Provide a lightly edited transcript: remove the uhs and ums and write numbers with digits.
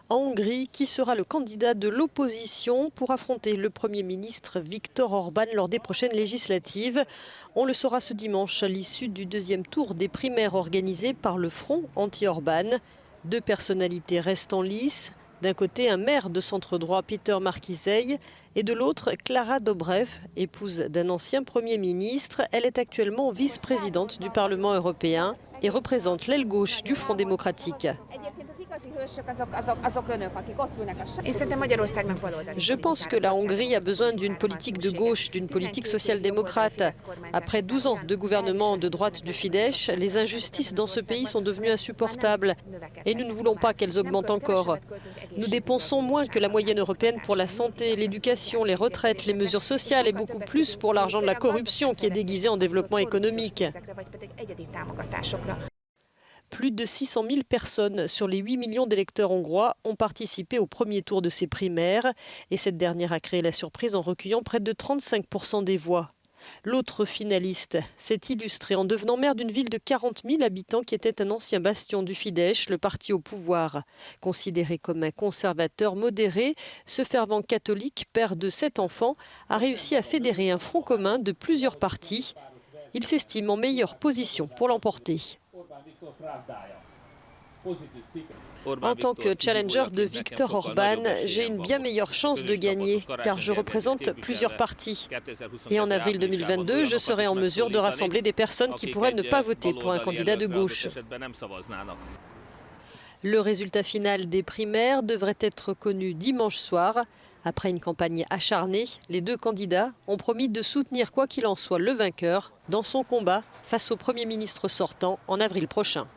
En Hongrie, qui sera le candidat de l'opposition pour affronter le Premier ministre Viktor Orban lors des prochaines législatives? On le saura ce dimanche à l'issue du deuxième tour des primaires organisées par le Front anti-Orban. Deux personnalités restent en lice. D'un côté, un maire de centre-droit, Peter Markizej, et de l'autre, Klára Dobrev, épouse d'un ancien Premier ministre. Elle est actuellement vice-présidente du Parlement européen et représente l'aile gauche du Front démocratique. Je pense que la Hongrie a besoin d'une politique de gauche, d'une politique social-démocrate. Après 12 ans de gouvernement de droite du Fidesz, les injustices dans ce pays sont devenues insupportables. Et nous ne voulons pas qu'elles augmentent encore. Nous dépensons moins que la moyenne européenne pour la santé, l'éducation, les retraites, les mesures sociales et beaucoup plus pour l'argent de la corruption qui est déguisé en développement économique. Plus de 600 000 personnes sur les 8 millions d'électeurs hongrois ont participé au premier tour de ces primaires. Et cette dernière a créé la surprise en recueillant près de 35% des voix. L'autre finaliste s'est illustré en devenant maire d'une ville de 40 000 habitants qui était un ancien bastion du Fidesz, le parti au pouvoir. Considéré comme un conservateur modéré, ce fervent catholique, père de 7 enfants, a réussi à fédérer un front commun de plusieurs partis. Il s'estime en meilleure position pour l'emporter. En tant que challenger de Viktor Orban, j'ai une bien meilleure chance de gagner, car je représente plusieurs partis. Et en avril 2022, je serai en mesure de rassembler des personnes qui pourraient ne pas voter pour un candidat de gauche. Le résultat final des primaires devrait être connu dimanche soir. Après une campagne acharnée, les deux candidats ont promis de soutenir quoi qu'il en soit le vainqueur dans son combat face au Premier ministre sortant en avril prochain.